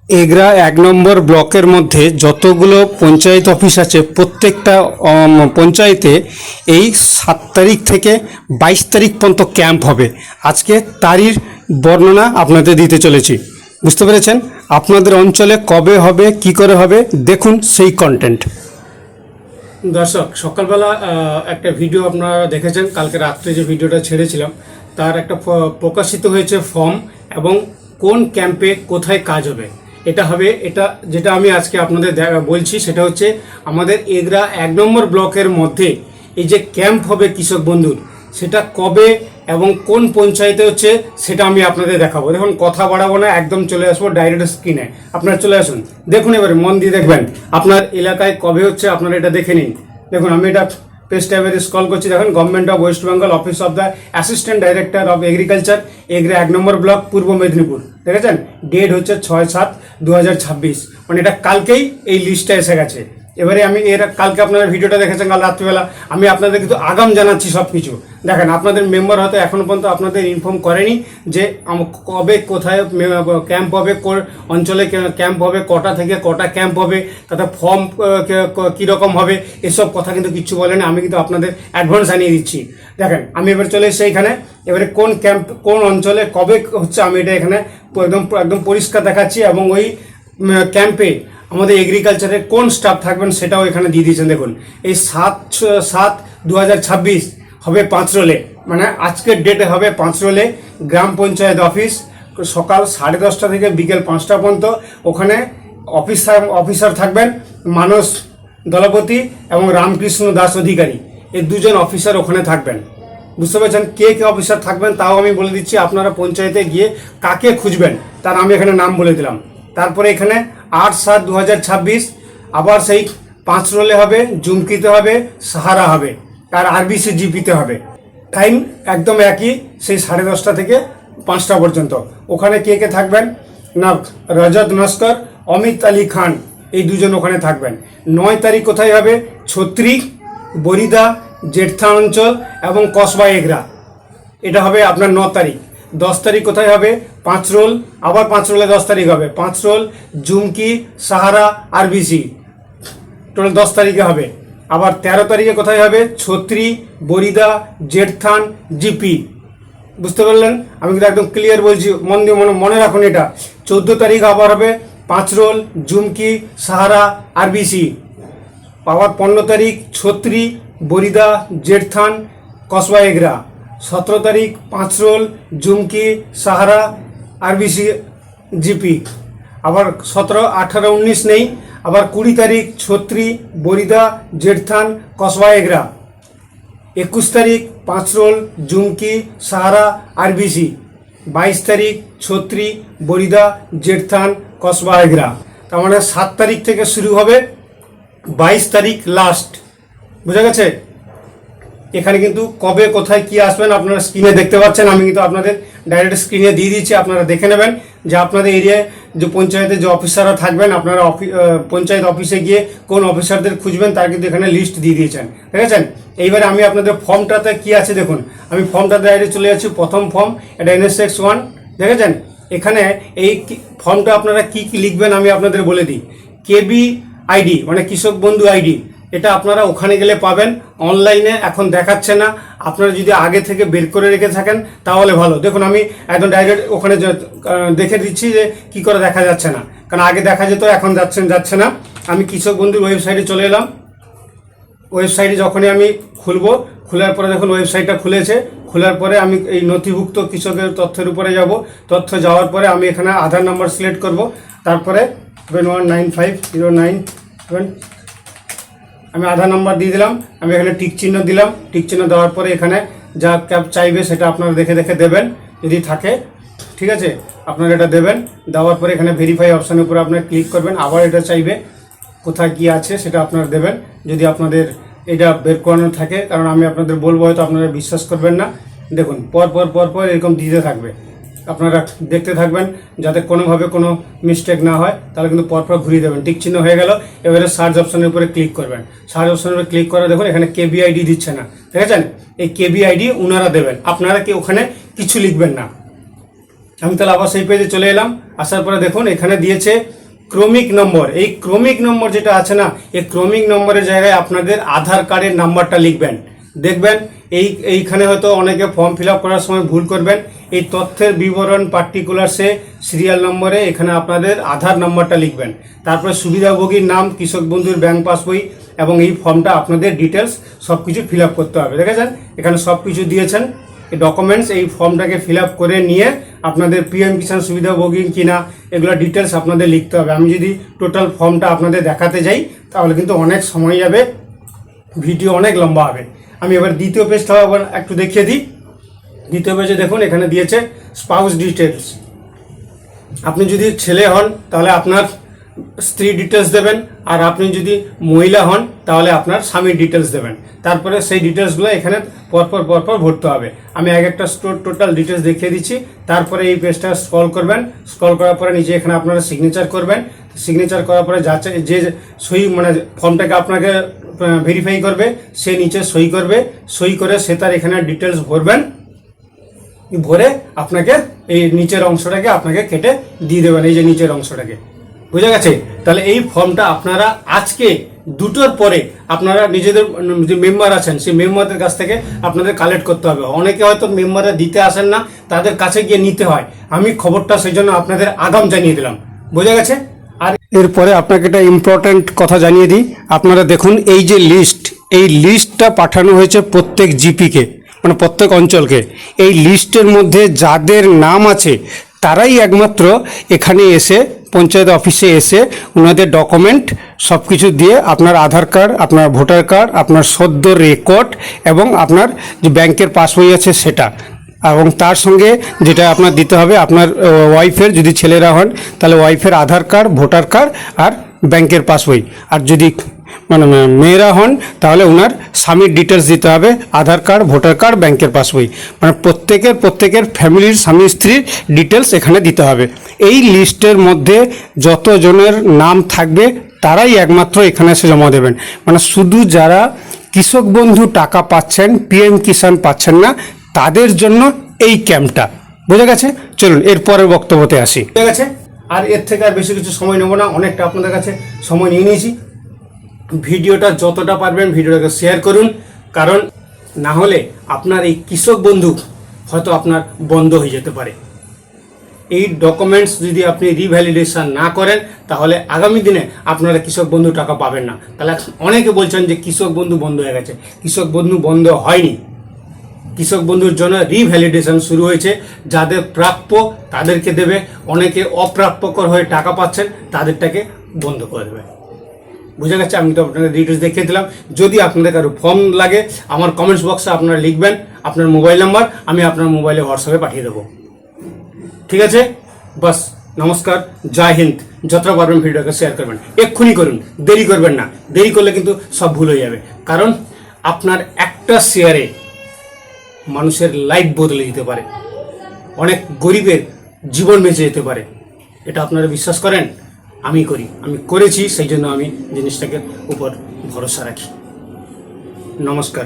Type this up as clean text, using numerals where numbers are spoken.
এগরা ১ নম্বর ব্লকের মধ্যে যতগুলো পঞ্চায়েত অফিস আছে প্রত্যেকটা পঞ্চায়েতে এই ৭ তারিখ থেকে ২২ তারিখ পর্যন্ত ক্যাম্প হবে। আজকে তারই বর্ণনা আপনাদের দিতে চলেছি। বুঝতে পেরেছেন? আপনাদের অঞ্চলে কবে হবে, কি করে হবে, দেখুন সেই কন্টেন্ট। দর্শক, সকালবেলা একটা ভিডিও আপনারা দেখেছেন, কালকে রাত্রে যে ভিডিওটা ছেড়েছিলাম তার একটা প্রকাশিত হয়েছে ফর্ম এবং কোন ক্যাম্পে কোথায় কাজ হবে। এটা হবে, এটা যেটা আমি আজকে আপনাদের বলছি সেটা হচ্ছে আমাদের এগরা ১ নম্বর ব্লকের মধ্যে এই যে ক্যাম্প হবে কৃষক বন্ধুর, সেটা কবে এবং কোন পঞ্চায়েতে হচ্ছে সেটা আমি আপনাদের দেখাবো। দেখুন, কথা বাড়াবো না, একদম চলে আসবো ডাইরেক্ট স্ক্রিনে। আপনারা চলে আসুন, দেখুন, এবারে মন দিয়ে দেখবেন আপনার এলাকায় কবে হচ্ছে, আপনারা এটা দেখে নিন। দেখুন, আমি এটা পেজ ট্যাবে স্ক্রল করছি। দেখুন, government of West Bengal, office of the assistant director of agriculture, Egra ১ number block, পূর্ব মেদিনীপুর। দেখেছেন, ডেট হচ্ছে ৬/৭/২০২৬, মানে এটা কালকেই এই লিস্টটা এসে গেছে। এবারে আমি কালকে আপনারা ভিডিওটা দেখেছেন কাল রাত্রিবেলা, আমি আপনাদের কিন্তু আগাম জানাচ্ছি সব কিছু। দেখেন, আপনাদের মেম্বার হয়তো এখনও পর্যন্ত আপনাদের ইনফর্ম করেনি যে কবে কোথায় ক্যাম্প হবে, কোন অঞ্চলে ক্যাম্প হবে, কটা থেকে কটা ক্যাম্প হবে, তাতে ফর্ম কীরকম হবে, এসব কথা কিন্তু কিচ্ছু বলেনি। আমি কিন্তু আপনাদের অ্যাডভান্স জানিয়ে দিচ্ছি। দেখেন, আমি এবার চলে এসেছি এখানে। এবারে কোন ক্যাম্প কোন অঞ্চলে কবে হচ্ছে আমি এটা এখানে একদম পরিষ্কার দেখাচ্ছি, এবং ওই ক্যাম্পে আমাদের এগ্রিকালচারের কোন স্টাফ থাকবেন সেটাও এখানে দিয়ে দিয়েছেন। দেখুন, এই ৭/৭/২০২৬ হবে পাঁচরোলে, মানে আজকের ডেটে হবে পাঁচরোলে গ্রাম পঞ্চায়েত অফিস, সকাল 10:30 থেকে বিকেল 5টা পর্যন্ত। ওখানে অফিসার থাকবেন মানস দলপতি এবং রামকৃষ্ণ দাস অধিকারী, এই দুজন অফিসার ওখানে থাকবেন। বুঝতে পারছেন? কে কে অফিসার থাকবেন তাও আমি বলে দিচ্ছি। আপনারা পঞ্চায়েতে গিয়ে কাকে খুঁজবেন তার আমি এখানে নাম বলে দিলাম। তারপরে এখানে ৮/৭/২০২৬ আবার সেই পাঁচরোলে হবে, জুমকিতে হবে, সাহারা হবে, আর আরবিসি জিপিতে হবে। টাইম একদম একই, সেই 10:30 থেকে 5টা পর্যন্ত। ওখানে কে কে থাকবেন না, রজত নস্কর, অমিত আলী খান, এই দুজন ওখানে থাকবেন। ৯ তারিখ কোথায় হবে? ছত্রি, বরিদা, জেঠথা অঞ্চল এবং কসবা এগরা, এটা হবে আপনার ৯ তারিখ। 10 তারিখ কোথায় হবে? পাঁচরোল, আবার পাঁচরোলে 10 তারিখ হবে। পাঁচরোল, জুমকি, সাহারা, আরবিসি, টোটাল 10 তারিখে হবে। আবার 13 তারিখে কোথায় হবে? ছত্রি, বরিদা, জেঠথান, জিপি। বুঝতে পারলেন? আমি কিন্তু একদম ক্লিয়ার বলছি, মন দিয়ে মনে রাখুন এটা। 14 তারিখ আবার হবে পাঁচরোল, জুমকি, সাহারা, আরবিসি। আবার 15 তারিখ ছত্রি, বরিদা, জেঠথান, কসবা এগরা। 17 তারিখ পাঁচরোল, জুমকি, সাহারা, আরবিসি, জিপি। আবার 17, 18, 19 নেই। আবার 20 তারিখ ছত্রি, বরিদা, জেঠথান, কসবা এগরা। 21 তারিখ পাঁচরোল, জুমকি, সাহারা, আরবিসি। 22 তারিখ ছত্রি, বরিদা, জেঠথান, কসবা এগরা। তার মানে 7 তারিখ থেকে শুরু হবে, 22 তারিখ লাস্ট। বুঝা গেছে? এখানে কিন্তু কবে কোথায় কি আসবেন আপনারা স্ক্রিনে দেখতে পাচ্ছেন। আমি কিন্তু আপনাদের ডাইরেক্ট স্ক্রিনে দিয়ে দিচ্ছি, আপনারা দেখে নেবেন যে আপনাদের এরিয়ায় যে পঞ্চায়েতে যে অফিসাররা থাকবেন, আপনারা পঞ্চায়েত অফিসে গিয়ে কোন অফিসারদের খুঁজবেন তার কিন্তু এখানে লিস্ট দিয়ে দিয়েছেন। ঠিক আছে? এইবারে আমি আপনাদের ফর্মটাতে কি আছে দেখুন। আমি ফর্মটাতে ডাইরেক্ট চলে যাচ্ছি। প্রথম ফর্ম, এটা NSX 1। দেখেছেন? এখানে এই ফর্মটা আপনারা কি কি লিখবেন আমি আপনাদের বলে দিই। কেবি আইডি মানে কৃষক বন্ধু আইডি, এটা আপনারা ওখানে গেলে পাবেন। অনলাইনে এখন দেখাচ্ছে না, আপনারা যদি আগে থেকে বের করে রেখে থাকেন তাহলে ভালো। দেখুন, আমি একদম ডাইরেক্ট ওখানে দেখে দিচ্ছি যে কি করে দেখা যাচ্ছে না, কারণ আগে দেখা যেত, এখন যাচ্ছে না। আমি কৃষক বন্ধুর ওয়েবসাইটে চলে এলাম। ওয়েবসাইটে যখনই আমি খুলবো, খোলার পরে দেখুন ওয়েবসাইটটা খুলেছে। খোলার পরে আমি এই নথিভুক্ত কৃষকের তথ্যের উপরে যাব। তথ্য যাওয়ার পরে আমি এখানে আধার নাম্বার সিলেক্ট করব। তারপরে 719509 আমি আধার নাম্বার দিয়ে দিলাম। আমি এখানে টিক চিহ্ন দিলাম। টিক চিহ্ন দেওয়ার পরে এখানে যা ক্যাপ চাইবে সেটা আপনারা দেখে দেখে দেবেন যদি থাকে। ঠিক আছে? আপনারা এটা দেবেন। দেওয়ার পরে এখানে ভেরিফাই অপশানের উপরে আপনারা ক্লিক করবেন। আবার এটা চাইবে, কোথায় কী আছে সেটা আপনারা দেবেন যদি আপনাদের এটা বের করানো থাকে, কারণ আমি আপনাদের বলবো হয়তো আপনারা বিশ্বাস করবেন না। দেখুন, পর এরকম দিতে থাকবে, আপনারা দেখতে থাকবেন যাতে কোনোভাবে কোনো মিস্টেক না হয়। তাহলে কিন্তু পরপর ঘুরিয়ে দেবেন। টিক চিহ্ন হয়ে গেল। এবারে সার্চ অপশনের উপরে ক্লিক করবেন। সার্চ অপশনের উপরে ক্লিক করে দেখুন এখানে কেবিআইডি দিচ্ছে না। ঠিক আছে? এই কেবিআইডি ওনারা দেবেন, আপনারা কি ওখানে কিছু লিখবেন না। আমি তাহলে আবার সেই পেজে চলে এলাম। আসার পরে দেখুন এখানে দিয়েছে ক্রমিক নম্বর, এই ক্রমিক নম্বর যেটা আছে না, এই ক্রমিক নম্বরের জায়গায় আপনাদের আধার কার্ডের নাম্বারটা লিখবেন। দেখবেন এইখানে হয়তো অনেকে ফর্ম ফিল আপ করার সময় ভুল করবেন। এই তথ্যের বিবরণ পার্টিকুলারসে সিরিয়াল নম্বরে এখানে আপনাদের আধার নাম্বারটা লিখবেন। তারপরে সুবিধাভোগীর নাম, কৃষক বন্ধুর ব্যাংক পাসবই এবং এই ফর্মটা আপনাদের ডিটেলস সব কিছু ফিল আপ করতে হবে। দেখেছেন এখানে সব কিছু দিয়েছেন এই ডকুমেন্টস। এই ফর্মটাকে ফিল আপ করে নিয়ে আপনাদের পিএম কিষাণ সুবিধাভোগী কিনা এগুলো ডিটেলস আপনাদের লিখতে হবে। আমি যদি টোটাল ফর্মটা আপনাদের দেখাতে যাই তাহলে কিন্তু অনেক সময় যাবে, ভিডিও অনেক লম্বা হবে। আমি এবার দ্বিতীয় পেজটা আবার একটু দেখিয়ে দিই। দ্বিতীয় পেজে দেখুন এখানে দিয়েছে স্পাউস ডিটেলস। আপনি যদি ছেলে হন তাহলে আপনার স্ত্রী ডিটেলস দেবেন, আর আপনি যদি মহিলা হন তাহলে আপনার স্বামীর ডিটেলস দেবেন। তারপরে সেই ডিটেলসগুলো এখানে পরপর ভরতে হবে। আমি এক একটা টোটাল ডিটেলস দেখিয়ে দিচ্ছি। তারপরে এই পেজটা স্ক্রল করবেন, স্ক্রল করার পরে নিচে এখানে আপনারা সিগনেচার করবেন। সিগনেচার করার পরে যাচ্ছে যে সই মানে ফর্মটাকে আপনাকে ভেরিফাই করবে সে নিচে সই করবে, সই করে সে তার এখানে ডিটেলস ভরবেন, ভরে আপনাকে এই নিচের অংশটাকে আপনাকে কেটে দিয়ে দেবেন, এই যে নিচের অংশটাকে। বুঝে গেছে? তাহলে এই ফর্মটা আপনারা আজকে 2টোর পরে আপনারা নিজেদের যে মেম্বার আছেন সেই মেম্বারদের কাছ থেকে আপনাদের কালেক্ট করতে হবে। অনেকে হয়তো মেম্বাররা দিতে আসেন না, তাদের কাছে গিয়ে নিতে হয়। আমি খবরটা সেই জন্য আপনাদের আগাম জানিয়ে দিলাম। বোঝা গেছে? আর এরপরে আপনাকে একটা ইম্পর্ট্যান্ট কথা জানিয়ে দিই। আপনারা দেখুন এই যে লিস্ট, এই লিস্টটা পাঠানো হয়েছে প্রত্যেক জিপিকে, মানে প্রত্যেক অঞ্চলকে। এই লিস্টের মধ্যে যাদের নাম আছে তারাই একমাত্র এখানে এসে পঞ্চায়েত অফিসে এসে ওনাদের ডকুমেন্ট সব কিছু দিয়ে আপনার আধার কার্ড, আপনার ভোটার কার্ড, আপনার সদ্য রেকর্ড এবং আপনার যে ব্যাংকের পাসবই আছে সেটা, এবং তার সঙ্গে যেটা আপনার দিতে হবে আপনার ওয়াইফের, যদি ছেলেরা হন তাহলে ওয়াইফের আধার কার্ড, ভোটার কার্ড আর ব্যাংকের পাসবই। আর যদি মানে মেয়েরা হন তাহলে ওনার স্বামীর ডিটেলস দিতে হবে, আধার কার্ড, ভোটার কার্ড, ব্যাংকের পাসবই। মানে প্রত্যেকের ফ্যামিলির স্বামী স্ত্রীর ডিটেলস এখানে দিতে হবে। এই লিস্টের মধ্যে যতজনের নাম থাকবে তারাই একমাত্র এখানে এসে জমা দেবেন। মানে শুধু যারা কৃষক বন্ধু টাকা পাচ্ছেন, পিএম কিষাণ পাচ্ছেন না, তাদের জন্য এই ক্যাম্পটা। বোঝা গেছে? চলুন এর পরের বক্তব্যতে আসি। বোঝা গেছে? আর এর থেকে আর বেশি কিছু সময় নেব না, অনেকটা আপনাদের কাছে সময় নিয়ে নিয়েছি। ভিডিওটা যতটা পারবেন ভিডিওটাকে শেয়ার করুন, কারণ না হলে আপনার এই কৃষক বন্ধু হয়তো আপনার বন্ধ হয়ে যেতে পারে। এই ডকুমেন্টস যদি আপনি রিভ্যালিডেশন না করেন তাহলে আগামী দিনে আপনারা কৃষক বন্ধু টাকা পাবেন না। তাহলে অনেকে বলছেন যে কৃষক বন্ধু বন্ধ হয়ে গেছে। কৃষক বন্ধু বন্ধ হয়নি, কৃষক বন্ধুর জন্য রিভ্যালিডেশন শুরু হয়েছে। যাদের প্রাপ্য তাদেরকে দেবে, অনেকে অপ্রাপ্যকর হয়ে টাকা পাচ্ছেন তাদেরটাকে বন্ধ করে দেবে। বুঝে গেছে? আমি তো আপনাদের ডিটেলস দেখিয়ে দিলাম। যদি আপনাদের কারো ফর্ম লাগে আমার কমেন্টস বক্সে আপনারা লিখবেন আপনার মোবাইল নাম্বার, আমি আপনার মোবাইলে হোয়াটসঅ্যাপে পাঠিয়ে দেবো। ঠিক আছে? বাস, নমস্কার, জয় হিন্দ। যতটা পারবেন ভিডিওটাকে শেয়ার করবেন, এক্ষুনি করুন, দেরি করবেন না। দেরি করলে কিন্তু সব ভুল হয়ে যাবে, কারণ আপনার একটা শেয়ারে মানুষের লাইফ বদলে দিতে পারে, অনেক গরিবের জীবন বেঁচে যেতে পারে। এটা আপনারা বিশ্বাস করেন? আমি করি, আমি করেছি, সেই জন্য আমি জিনিসটাকে উপর ভরসা রাখি। নমস্কার।